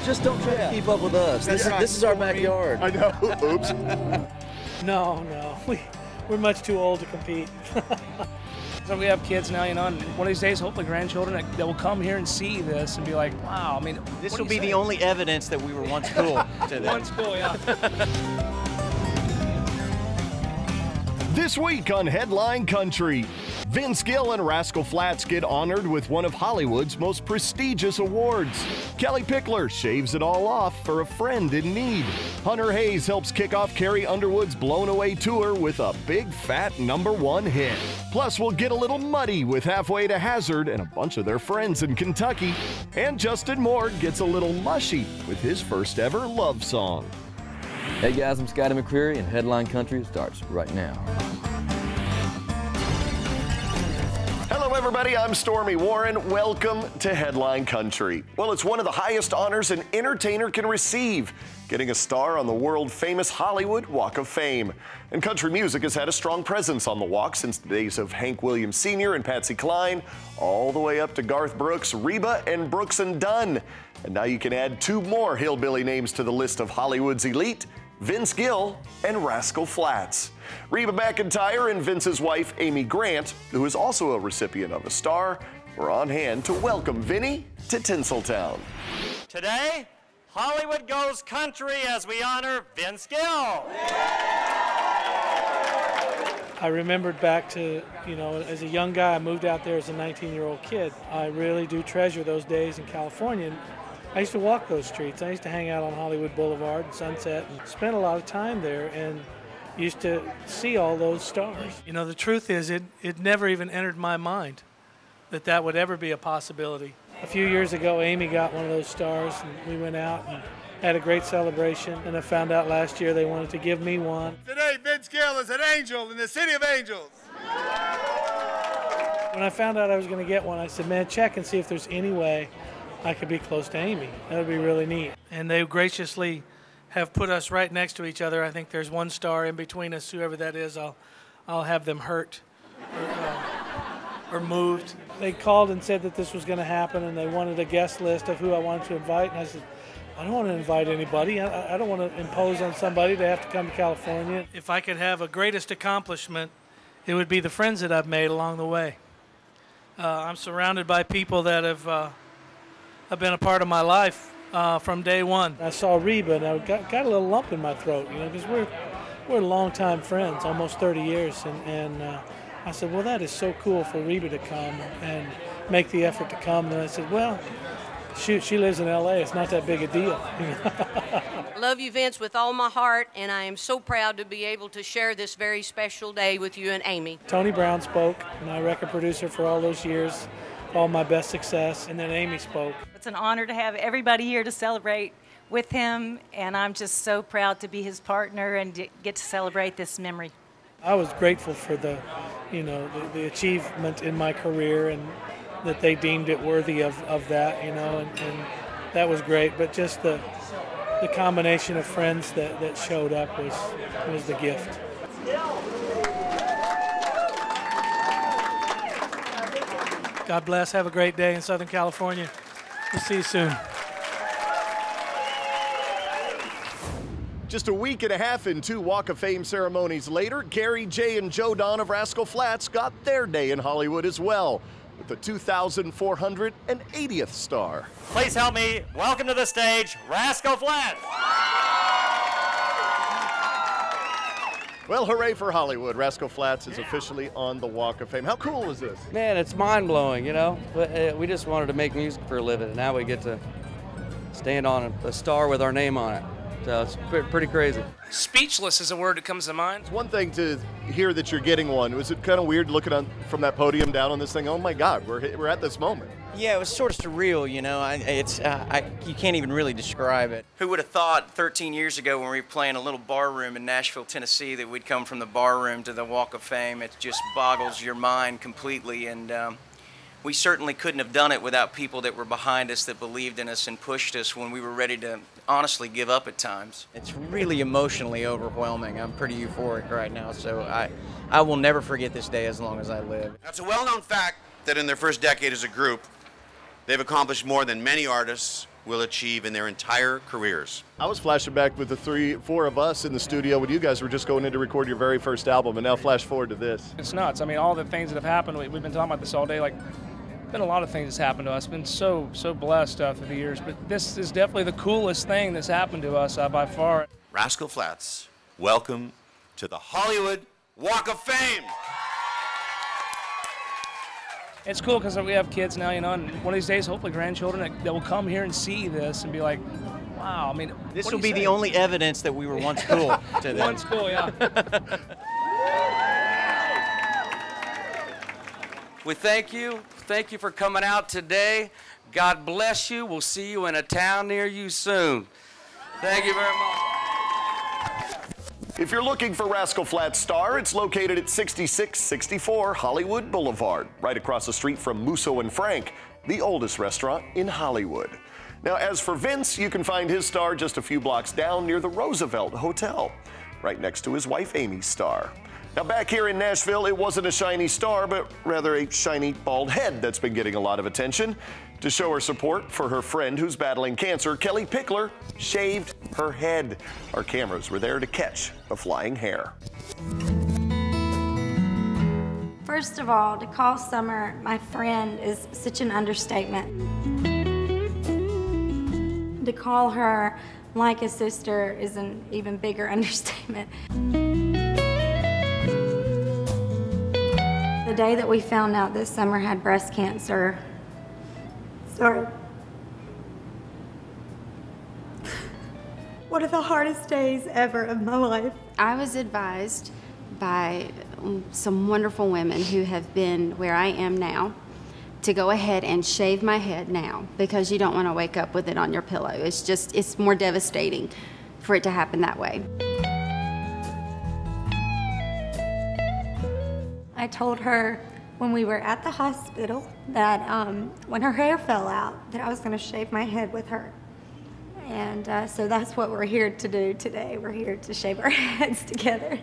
Just don't try to keep up with us. This is our backyard. I know. Oops. No, we're much too old to compete. So we have kids now, you know, and one of these days, hopefully grandchildren that will come here and see this and be like, wow, I mean, this will be the only evidence that we were once cool to them. Once cool, yeah. This week on Headline Country, Vince Gill and Rascal Flatts get honored with one of Hollywood's most prestigious awards. Kelly Pickler shaves it all off for a friend in need. Hunter Hayes helps kick off Carrie Underwood's Blown Away tour with a big fat #1 hit. Plus, we'll get a little muddy with Halfway to Hazard and a bunch of their friends in Kentucky. And Justin Moore gets a little mushy with his first ever love song. Hey guys, I'm Scotty McCreery, and Headline Country starts right now. Hello everybody, I'm Stormy Warren. Welcome to Headline Country. Well, it's one of the highest honors an entertainer can receive, getting a star on the world-famous Hollywood Walk of Fame. And country music has had a strong presence on the walk since the days of Hank Williams Sr. and Patsy Cline, all the way up to Garth Brooks, Reba, and Brooks and Dunn. And now you can add 2 more hillbilly names to the list of Hollywood's elite: Vince Gill and Rascal Flatts. Reba McEntire and Vince's wife, Amy Grant, who is also a recipient of a star, were on hand to welcome Vinny to Tinseltown. Today, Hollywood goes country as we honor Vince Gill. I remembered back to, you know, as a young guy, I moved out there as a 19-year-old kid. I really do treasure those days in California. I used to walk those streets. I used to hang out on Hollywood Boulevard and Sunset and spent a lot of time there and used to see all those stars. You know, the truth is it never even entered my mind that that would ever be a possibility. A few years ago, Amy got one of those stars, and we went out and had a great celebration, and I found out last year they wanted to give me one. Today, Vince Gill is an angel in the city of angels. When I found out I was going to get one, I said, man, check and see if there's any way I could be close to Amy. That would be really neat. And they graciously have put us right next to each other. I think there's one star in between us. Whoever that is, I'll have them hurt or moved. They called and said that this was going to happen, and they wanted a guest list of who I wanted to invite. And I said, I don't want to invite anybody. I don't want to impose on somebody to have to come to California. If I could have a greatest accomplishment, it would be the friends that I've made along the way. I'm surrounded by people that have been a part of my life from day one. I saw Reba, and I got a little lump in my throat, you know, because we're longtime friends, almost 30 years, and I said, well, that is so cool for Reba to come and make the effort to come. And I said, well, shoot, she lives in L.A. It's not that big a deal. I love you, Vince, with all my heart, and I am so proud to be able to share this very special day with you and Amy. Tony Brown spoke, my record producer for all those years, all my best success, and then Amy spoke. It's an honor to have everybody here to celebrate with him, and I'm just so proud to be his partner and get to celebrate this memory. I was grateful for the achievement in my career, and that they deemed it worthy of that, you know, and that was great. But just the combination of friends that showed up was the gift. God bless. Have a great day in Southern California. We'll see you soon. Just a week and a half and 2 Walk of Fame ceremonies later, Gary, Jay, and Joe Don of Rascal Flatts got their day in Hollywood as well, with the 2,480th star. Please help me welcome to the stage, Rascal Flatts. Well, hooray for Hollywood. Rascal Flatts is officially on the Walk of Fame. How cool is this? Man, it's mind-blowing, you know. But, we just wanted to make music for a living, and now we get to stand on a star with our name on it. So it's pretty crazy. Speechless is a word that comes to mind. It's one thing to hear that you're getting one. Was it kind of weird looking from that podium down on this thing? Oh my God, we're at this moment. Yeah, it was sort of surreal, you know. You can't even really describe it. Who would have thought 13 years ago when we were playing a little bar room in Nashville, Tennessee, that we'd come from the bar room to the Walk of Fame? It just boggles your mind completely, and we certainly couldn't have done it without people that were behind us, that believed in us and pushed us when we were ready to honestly give up at times. It's really emotionally overwhelming. I'm pretty euphoric right now, so I will never forget this day as long as I live. It's a well-known fact that in their first decade as a group, they've accomplished more than many artists will achieve in their entire careers. I was flashing back with the 4 of us in the studio when you guys were just going in to record your very first album, and now flash forward to this. It's nuts. I mean, all the things that have happened, we've been talking about this all day. Like, been a lot of things that's happened to us. Been so blessed through the years, but this is definitely the coolest thing that's happened to us by far. Rascal Flatts, welcome to the Hollywood Walk of Fame. It's cool because we have kids now, and one of these days, hopefully grandchildren that will come here and see this and be like, wow, I mean, this will be the only evidence that we were once cool to them. Once cool, yeah. We thank you. Thank you for coming out today. God bless you. We'll see you in a town near you soon. Thank you very much. If you're looking for Rascal Flatts Star, it's located at 6664 Hollywood Boulevard, right across the street from Musso and Frank, the oldest restaurant in Hollywood. Now, as for Vince, you can find his star just a few blocks down near the Roosevelt Hotel, right next to his wife Amy's star. Now, back here in Nashville, it wasn't a shiny star, but rather a shiny bald head that's been getting a lot of attention. To show her support for her friend who's battling cancer, Kelly Pickler shaved her head. Our cameras were there to catch the flying hair. First of all, to call Summer my friend is such an understatement. To call her like a sister is an even bigger understatement. The day that we found out that Summer had breast cancer, one of the hardest days ever of my life. I was advised by some wonderful women who have been where I am now to go ahead and shave my head now because you don't want to wake up with it on your pillow. It's more devastating for it to happen that way. I told her when we were at the hospital that when her hair fell out, that I was going to shave my head with her. And so that's what we're here to do today. We're here to shave our heads together.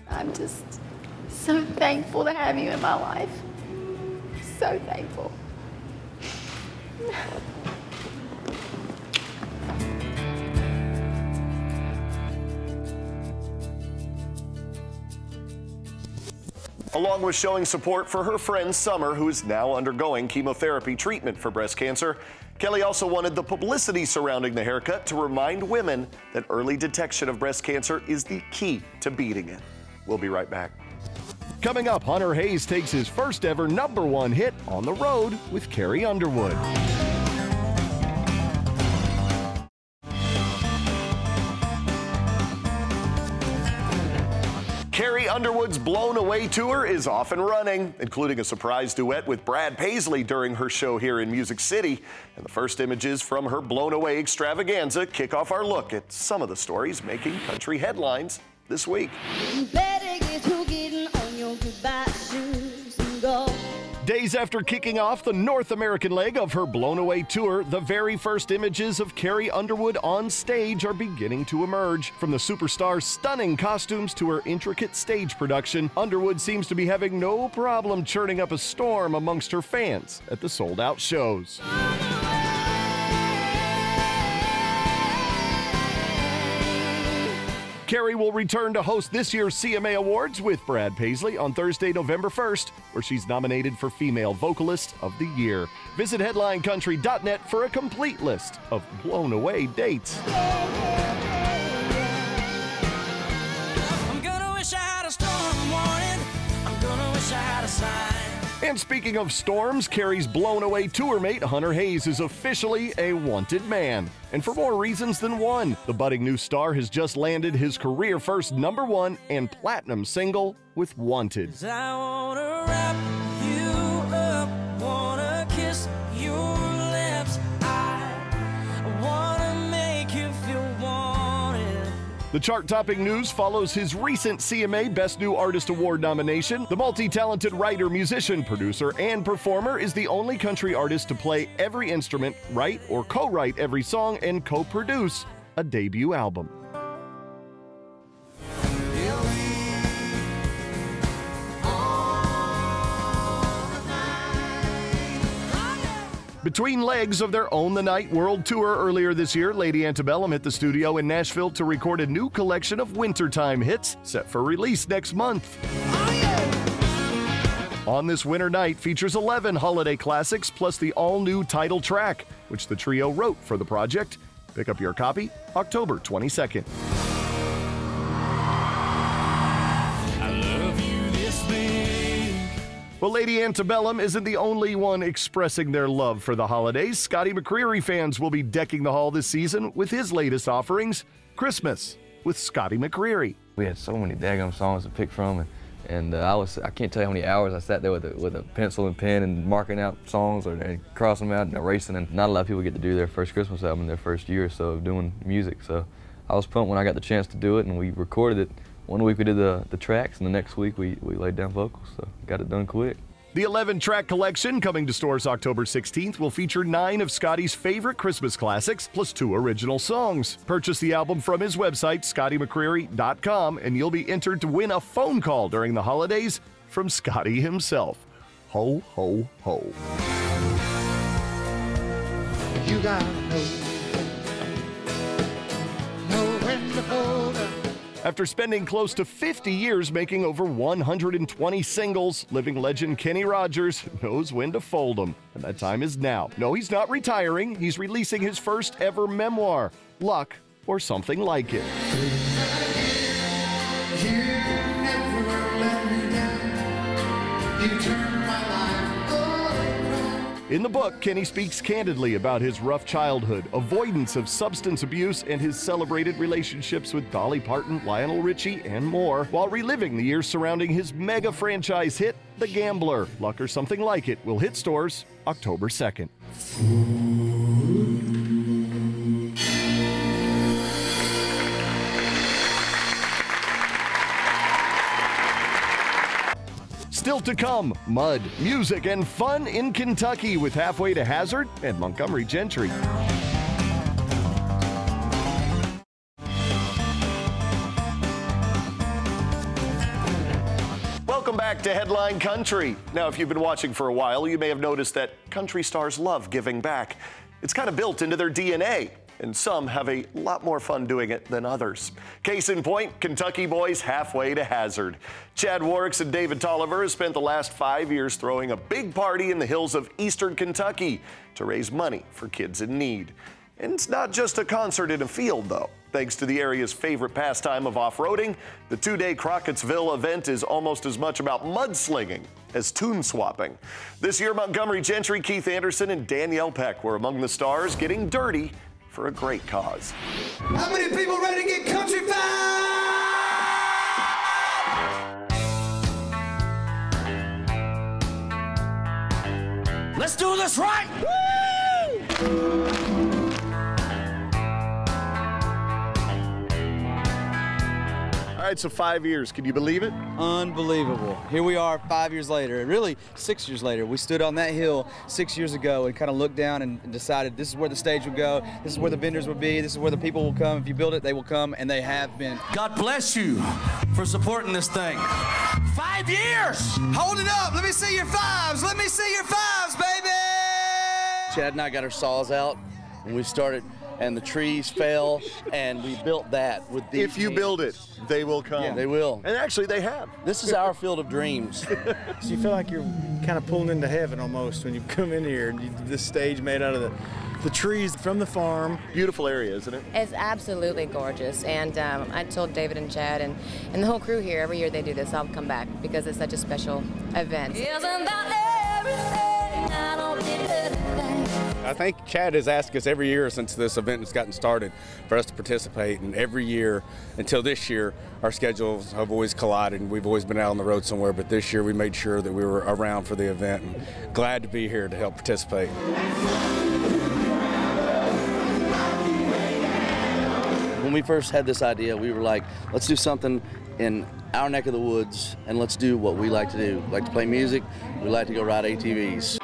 I'm just so thankful to have you in my life. So thankful. Along with showing support for her friend Summer, who is now undergoing chemotherapy treatment for breast cancer, Kelly also wanted the publicity surrounding the haircut to remind women that early detection of breast cancer is the key to beating it. We'll be right back. Coming up, Hunter Hayes takes his first ever #1 hit on the road with Carrie Underwood. Carrie Underwood's Blown Away tour is off and running, including a surprise duet with Brad Paisley during her show here in Music City. And the first images from her Blown Away extravaganza kick off our look at some of the stories making country headlines this week. Days after kicking off the North American leg of her Blown Away tour, the very first images of Carrie Underwood on stage are beginning to emerge. From the superstar's stunning costumes to her intricate stage production, Underwood seems to be having no problem churning up a storm amongst her fans at the sold-out shows. Carrie will return to host this year's CMA Awards with Brad Paisley on Thursday, November 1st, where she's nominated for Female Vocalist of the Year. Visit HeadlineCountry.net for a complete list of Blown Away dates. I'm gonna wish I had a storm warning. I'm gonna wish I had a sign. And speaking of storms, Carrie's Blown Away tour mate Hunter Hayes is officially a wanted man. And for more reasons than one, the budding new star has just landed his career first #1 and platinum single with Wanted. I wanna wrap you up, wanna kiss your lips. I wanna make you feel wanted. The chart-topping news follows his recent CMA Best New Artist Award nomination. The multi-talented writer, musician, producer, and performer is the only country artist to play every instrument, write or co-write every song, and co-produce a debut album. Between legs of their Own the Night World Tour earlier this year, Lady Antebellum hit the studio in Nashville to record a new collection of wintertime hits set for release next month. On This Winter Night features 11 holiday classics plus the all-new title track, which the trio wrote for the project. Pick up your copy October 22nd. Well, Lady Antebellum isn't the only one expressing their love for the holidays. Scotty McCreery fans will be decking the hall this season with his latest offerings, Christmas with Scotty McCreery. We had so many daggum songs to pick from, and I can't tell you how many hours I sat there with a pencil and pen and marking out songs and crossing them out and erasing. And not a lot of people get to do their first Christmas album in their first year or so of doing music. So I was pumped when I got the chance to do it, and we recorded it. One week we did the tracks, and the next week we laid down vocals, so got it done quick. The 11-track collection, coming to stores October 16th, will feature 9 of Scotty's favorite Christmas classics, plus 2 original songs. Purchase the album from his website, scottymccreery.com, and you'll be entered to win a phone call during the holidays from Scotty himself. Ho, ho, ho. You gotta know when to hold up. After spending close to 50 years making over 120 singles, living legend Kenny Rogers knows when to fold them, and that time is now. No, he's not retiring. He's releasing his first ever memoir, Luck or Something Like It. You never let me down. You turned my life around. In the book, Kenny speaks candidly about his rough childhood, avoidance of substance abuse, and his celebrated relationships with Dolly Parton, Lionel Richie, and more, while reliving the years surrounding his mega franchise hit, The Gambler. Luck or Something Like It will hit stores October 2nd. Still to come, mud, music, and fun in Kentucky with Halfway to Hazard and Montgomery Gentry. Welcome back to Headline Country. Now, if you've been watching for a while, you may have noticed that country stars love giving back. It's kind of built into their DNA, and some have a lot more fun doing it than others. Case in point, Kentucky boys Halfway to Hazard. Chad Warricks and David Tolliver have spent the last 5 years throwing a big party in the hills of eastern Kentucky to raise money for kids in need. And it's not just a concert in a field, though. Thanks to the area's favorite pastime of off-roading, the 2-day Crockett'sville event is almost as much about mudslinging as tune swapping. This year, Montgomery Gentry, Keith Anderson, and Daniele Peck were among the stars getting dirty for a great cause. How many people ready to get country-fied? Let's do this right! Woo! All right, so 5 years. Can you believe it? Unbelievable. Here we are 5 years later, really 6 years later. We stood on that hill 6 years ago and kind of looked down and decided this is where the stage would go, this is where the vendors would be, this is where the people will come. If you build it, they will come, and they have been. God bless you for supporting this thing. 5 years! Hold it up. Let me see your fives. Let me see your fives, baby! Chad and I got our saws out, and we started, and the trees fell, and we built that with these. If you build it, they will come. Yeah, they will. And actually, they have. This is our field of dreams. So you feel like you're kind of pulling into heaven almost when you come in here. This stage made out of the trees from the farm. Beautiful area, isn't it? It's absolutely gorgeous. And I told David and Chad and the whole crew here, every year they do this, I'll come back because it's such a special event. Isn't that everything? I don't need anything. I think Chad has asked us every year since this event has gotten started for us to participate, and every year until this year our schedules have always collided and we've always been out on the road somewhere, but this year we made sure that we were around for the event and glad to be here to help participate. When When we first had this idea, we were like, let's do something in our neck of the woods, and let's do what we like to do. We like to play music, we like to go ride ATVs.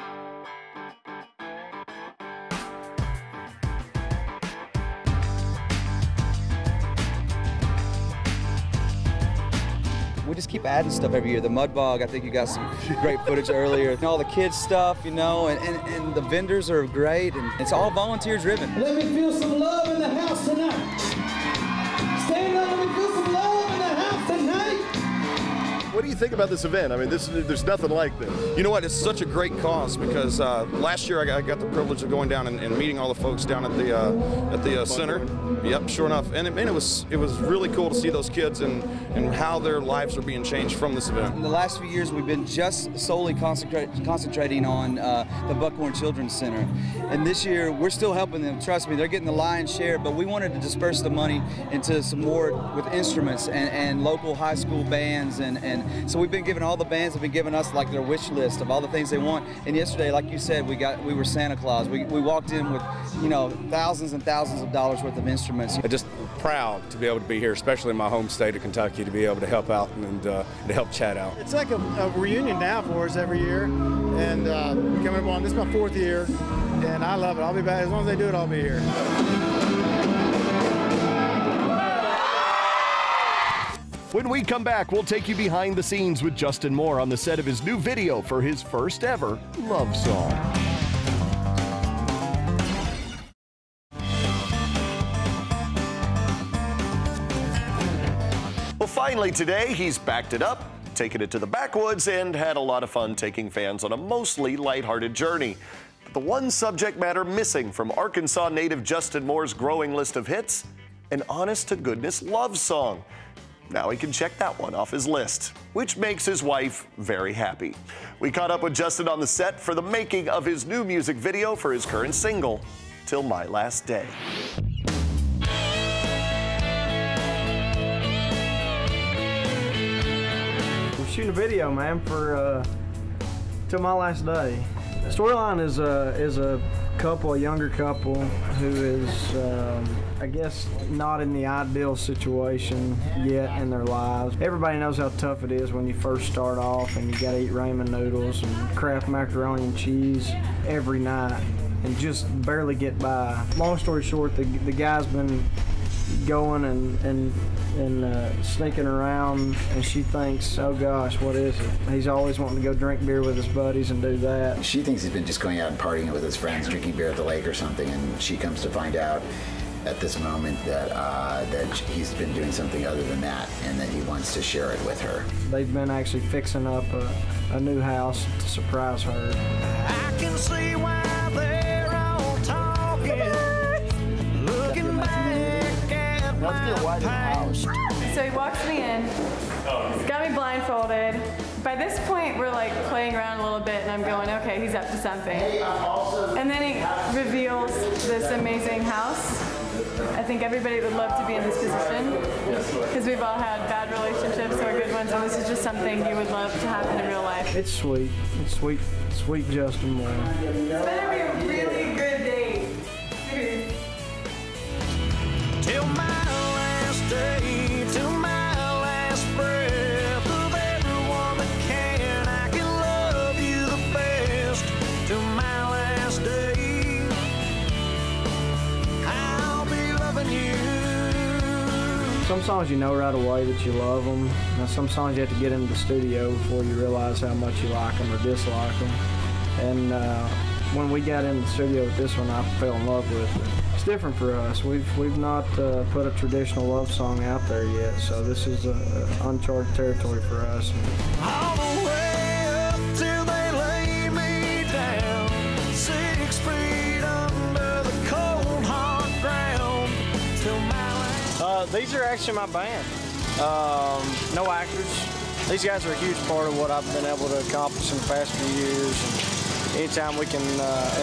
We just keep adding stuff every year. The Mud Bog, I think you got some great footage earlier. And all the kids stuff, you know, and the vendors are great, and it's all volunteer driven. Let me feel some love in the house tonight. Stand up, let me feel some love in the house tonight. What do you think about this event? I mean, there's nothing like this. You know what? It's such a great cause because last year I got the privilege of going down and meeting all the folks down at the center. Yep, sure enough. And it was really cool to see those kids and how their lives are being changed from this event. In the last few years, we've been just solely concentrating on the Buckhorn Children's Center. And this year, we're still helping them. Trust me, they're getting the lion's share, but we wanted to disperse the money into some more with instruments and local high school bands. And so we've been giving all the bands have been giving us like their wish list of all the things they want. And yesterday, like you said, we were Santa Claus. We walked in with, you know, thousands and thousands of dollars worth of instruments. I'm just proud to be able to be here, especially in my home state of Kentucky, to be able to help out and to help Chad out. It's like a reunion now for us every year, and we're coming up on, this is my 4th year, and I love it. I'll be back. As long as they do it, I'll be here. When we come back, we'll take you behind the scenes with Justin Moore on the set of his new video for his first ever love song. Well, finally today, he's backed it up, taken it to the backwoods, and had a lot of fun taking fans on a mostly lighthearted journey. But the one subject matter missing from Arkansas native Justin Moore's growing list of hits, an honest-to-goodness love song. Now he can check that one off his list, which makes his wife very happy. We caught up with Justin on the set for the making of his new music video for his current single, Till My Last Day. We're shooting a video, man, for Till My Last Day. The storyline is a couple, a younger couple who is, I guess, not in the ideal situation yet in their lives. Everybody knows how tough it is when you first start off and you gotta eat ramen noodles and Kraft macaroni and cheese every night and just barely get by. Long story short, the guy's been going and sneaking around, and she thinks, oh gosh, what is it? He's always wanting to go drink beer with his buddies and do that. She thinks he's been just going out and partying with his friends, drinking beer at the lake or something, and she comes to find out at this moment that that he's been doing something other than that, and that he wants to share it with her. They've been actually fixing up a new house to surprise her. I can see why they're all talking, looking back at my past. So he walks me in, he's got me blindfolded. By this point, we're like playing around a little bit, and I'm going, okay, he's up to something. And then he reveals this amazing house. I think everybody would love to be in this position because we've all had bad relationships or good ones, and this is just something you would love to happen in real life. It's sweet. It's sweet, sweet Justin Moore. It's better be a really good date. Till my last day, till my last breath of every woman I can love you the best. Till my last day, I'll be loving you. Some songs you know right away that you love them. Now some songs you have to get into the studio before you realize how much you like them or dislike them. And when we got in the studio with this one, I fell in love with it. It's different for us. We've not put a traditional love song out there yet, so this is uncharted territory for us. All the way up till they lay me down, 6 feet under the cold hard ground. Till my last. These are actually my band. No actors. These guys are a huge part of what I've been able to accomplish in the past few years. And anytime we can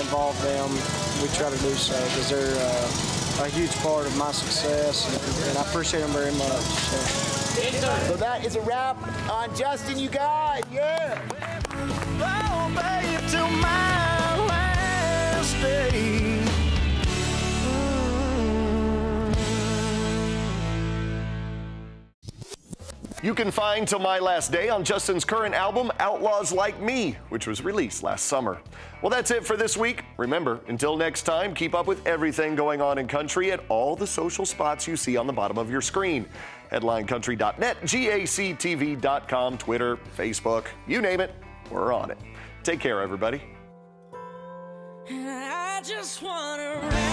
involve them, we try to do so because they're a huge part of my success, and I appreciate them very much. So that is a wrap on Justin, you guys. Yeah. Oh, babe, till my last day. You can find Till My Last Day on Justin's current album, Outlaws Like Me, which was released last summer. Well, that's it for this week. Remember, until next time, keep up with everything going on in country at all the social spots you see on the bottom of your screen. HeadlineCountry.net, GACTV.com, Twitter, Facebook, you name it, we're on it. Take care, everybody. I just wanna